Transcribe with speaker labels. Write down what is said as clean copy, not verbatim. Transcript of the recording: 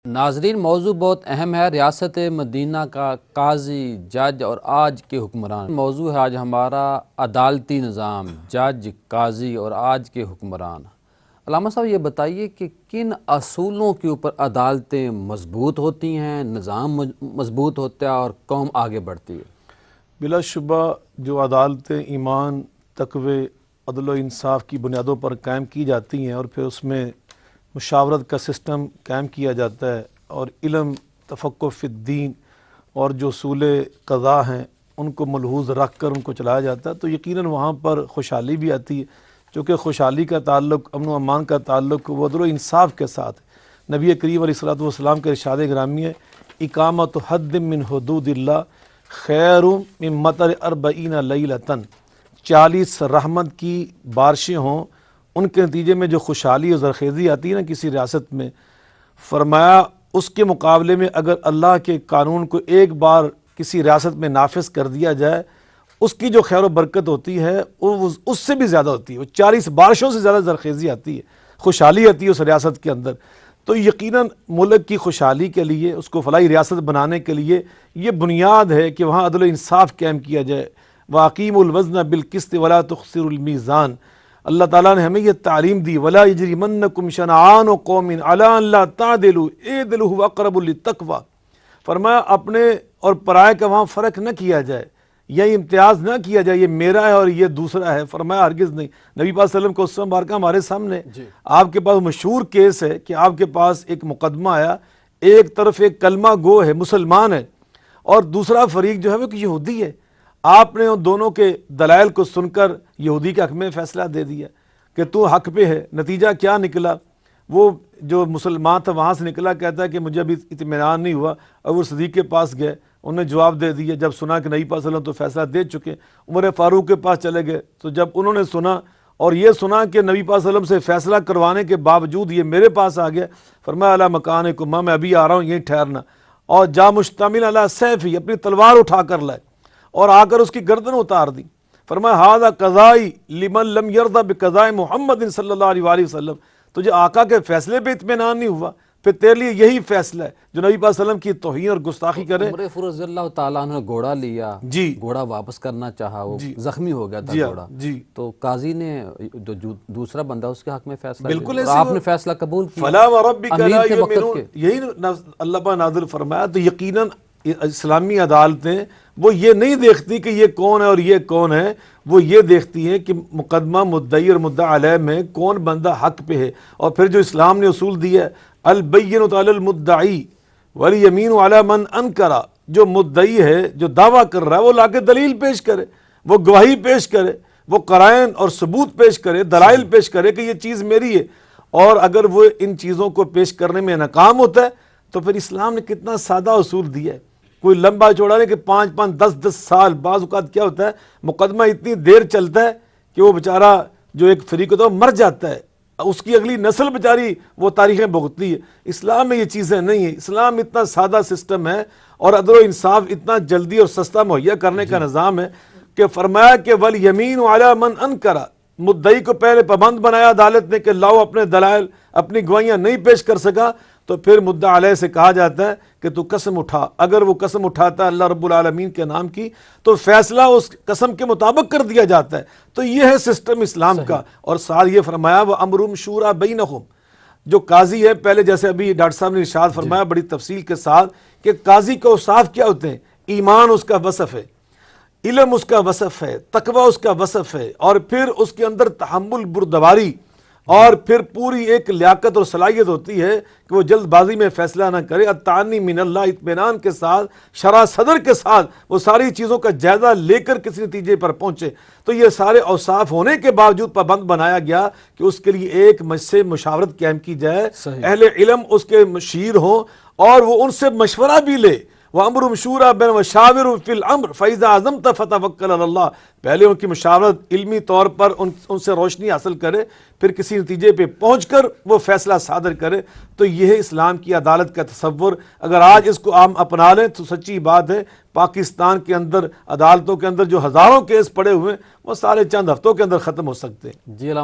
Speaker 1: ناظرین، موضوع بہت اہم ہے، ریاست مدینہ کا قاضی، جج اور آج کے حکمران۔ موضوع ہے آج ہمارا عدالتی نظام، جج، قاضی اور آج کے حکمران۔ علامہ صاحب یہ بتائیے کہ کن اصولوں کے اوپر عدالتیں مضبوط ہوتی ہیں، نظام مضبوط ہوتا ہے اور قوم آگے بڑھتی ہے؟
Speaker 2: بلا شبہ جو عدالتیں ایمان، تقوی، عدل و انصاف کی بنیادوں پر قائم کی جاتی ہیں اور پھر اس میں مشاورت کا سسٹم قائم کیا جاتا ہے اور علم، تفقہ فی الدین اور جو اصول قضاء ہیں ان کو ملحوظ رکھ کر ان کو چلایا جاتا ہے، تو یقیناً وہاں پر خوشحالی بھی آتی ہے، چونکہ خوشحالی کا تعلق، امن و امان کا تعلق وہ عدل و انصاف کے ساتھ ہے۔ نبی کریم علیہ الصلوۃ والسلام کے ارشاد گرامی ہے، اقامت حد من حدود اللہ خیر من مطر 40 لیلۃ، 40 رحمت کی بارشیں ہوں، ان کے نتیجے میں جو خوشحالی اور زرخیزی آتی ہے نا کسی ریاست میں، فرمایا اس کے مقابلے میں اگر اللہ کے قانون کو ایک بار کسی ریاست میں نافذ کر دیا جائے، اس کی جو خیر و برکت ہوتی ہے وہ اس سے بھی زیادہ ہوتی ہے، وہ 40 بارشوں سے زیادہ زرخیزی آتی ہے، خوشحالی آتی ہے اس ریاست کے اندر۔ تو یقیناً ملک کی خوشحالی کے لیے، اس کو فلاحی ریاست بنانے کے لیے یہ بنیاد ہے کہ وہاں عدل و انصاف قائم کیا جائے۔ وَأَقِیمُوا الْوَزْنَ بِالْقِسْطِ وَلَا تُخْسِرُوا الْمِیزَانَ، اللہ تعالیٰ نے ہمیں یہ تعلیم دی، وَلَا يَجْرِمَنَّکُمْ شَنَآنُ قَوْمٍ عَلَىٰ أَن لَا تَعْدِلُوا اعْدِلُوا هُوَ أَقْرَبُ لِلتَّقْوَىٰ، فرمایا اپنے اور پرائے کا وہاں فرق نہ کیا جائے، یہ امتیاز نہ کیا جائے، یہ میرا ہے اور یہ دوسرا ہے، فرمایا ہرگز نہیں۔ نبی پاک صلی اللہ علیہ وسلم کو اسوہ مبارکہ ہمارے سامنے، آپ کے پاس مشہور کیس ہے کہ آپ کے پاس ایک مقدمہ آیا، ایک طرف ایک کلمہ گو ہے، مسلمان ہے، اور دوسرا فریق جو ہے وہ یہودی ہے۔ آپ نے ان دونوں کے دلائل کو سن کر یہودی کے حق میں فیصلہ دے دیا کہ تو حق پہ ہے۔ نتیجہ کیا نکلا؟ وہ جو مسلمان تھا وہاں سے نکلا، کہتا ہے کہ مجھے ابھی اطمینان نہیں ہوا، اور وہ صدیق کے پاس گئے، انہوں نے جواب دے دیا، جب سنا کہ نبی پاک صلی اللہ علیہ وسلم تو فیصلہ دے چکے، عمر فاروق کے پاس چلے گئے، تو جب انہوں نے سنا اور یہ سنا کہ نبی پاک صلی اللہ علیہ وسلم سے فیصلہ کروانے کے باوجود یہ میرے پاس آ گیا، فرمایا علی مکانکم، میں ابھی آ رہا ہوں، یہیں ٹھہرنا، اور جا مشتمل علی سیفی، اپنی تلوار اٹھا کر لائے اور آ کر اس کی گردن اتار دی، فرمایا ھذا قضائی لمن لم یرضى بقضاء محمد صلی اللہ علیہ وآلہ وسلم، تجھے آقا کے فیصلے پہ اطمینان نہیں ہوا، پھر تیرے لیے یہی فیصلہ ہے جو نبی پاک صلی اللہ علیہ وسلم کی توہین اور گستاخی کرے۔
Speaker 1: عمر فاروق رضی اللہ تعالیٰ عنہ نے گھوڑا لیا، گھوڑا واپس کرنا چاہا، وہ زخمی ہو گیا تھا گھوڑا، تو قاضی نے جو دوسرا بندہ اس کے حق میں فیصلہ
Speaker 2: بالکل
Speaker 1: اور آپ نے فیصلہ قبول کیا،
Speaker 2: فلا وربک لا
Speaker 1: امیر کے وقت
Speaker 2: یؤمنون، یہی اللہ پاک نازل فرمایا۔ تو یقیناً اسلامی عدالتیں وہ یہ نہیں دیکھتی کہ یہ کون ہے اور یہ کون ہے، وہ یہ دیکھتی ہیں کہ مقدمہ مدعی اور مدعا علیہ میں کون بندہ حق پہ ہے۔ اور پھر جو اسلام نے اصول دیا ہے، البینۃ علی المدعی والیمین علی من انکر، جو مدعی ہے، جو دعویٰ کر رہا ہے، وہ لا کے دلیل پیش کرے، وہ گواہی پیش کرے، وہ قرائن اور ثبوت پیش کرے، دلائل پیش کرے کہ یہ چیز میری ہے۔ اور اگر وہ ان چیزوں کو پیش کرنے میں ناکام ہوتا ہے تو پھر اسلام نے کتنا سادہ اصول دیا ہے، کوئی لمبا چوڑا نہیں کہ 5 10 سال، بعض اوقات کیا ہوتا ہے مقدمہ اتنی دیر چلتا ہے کہ وہ بیچارہ جو ایک فریق ہوتا ہے وہ مر جاتا ہے، اس کی اگلی نسل بیچاری وہ تاریخیں بھگتتی ہے۔ اسلام میں یہ چیزیں نہیں ہیں، اسلام اتنا سادہ سسٹم ہے اور عدل و انصاف اتنا جلدی اور سستا مہیا کرنے کا نظام ہے کہ فرمایا کہ والیمین علی من انکر، مدعی کو پہلے پابند بنایا عدالت نے کہ لاؤ اپنے دلائل، اپنی گواہیاں نہیں پیش کر سکا تو پھر مدعا علیہ سے کہا جاتا ہے کہ تو قسم اٹھا، اگر وہ قسم اٹھاتا ہے اللہ رب العالمین کے نام کی تو فیصلہ اس قسم کے مطابق کر دیا جاتا ہے۔ تو یہ ہے سسٹم اسلام کا۔ اور ساتھ یہ فرمایا وَأَمْرُهُمْ شُورَىٰ بَيْنَهُمْ، جو قاضی ہے، پہلے جیسے ابھی ڈاکٹر صاحب نے ارشاد فرمایا بڑی تفصیل کے ساتھ کہ قاضی کے اوصاف کیا ہوتے ہیں، ایمان اس کا وصف ہے، علم اس کا وصف ہے، تقوی اس کا وصف ہے، اور پھر اس کے اندر تحمل، بردباری، اور پھر پوری ایک لیاقت اور صلاحیت ہوتی ہے کہ وہ جلد بازی میں فیصلہ نہ کرے، التعنی من اللہ، اطمینان کے ساتھ، شرح صدر کے ساتھ وہ ساری چیزوں کا جائزہ لے کر کسی نتیجے پر پہنچے۔ تو یہ سارے اوصاف ہونے کے باوجود پابند بنایا گیا کہ اس کے لیے ایک مجلس سے مشاورت قائم کی جائے، اہل علم اس کے مشیر ہوں اور وہ ان سے مشورہ بھی لے۔ وَأَمْرُهُمْ شُورَىٰ بَيْنَهُمْ وَشَاوِرْهُمْ فِي الْأَمْرِ فَإِذَا عَزَمْتَ فَتَوَكَّلْ عَلَى اللَّهِ، پہلے ان کی مشاورت علمی طور پر ان سے روشنی حاصل کرے، پھر کسی نتیجے پہ پہنچ کر وہ فیصلہ صادر کرے۔ تو یہ ہے اسلام کی عدالت کا تصور۔ اگر آج اس کو عام اپنا لیں تو سچی بات ہے پاکستان کے اندر عدالتوں کے اندر جو ہزاروں کیس پڑے ہوئے ہیں وہ سارے چند ہفتوں کے اندر ختم ہو سکتے ہیں۔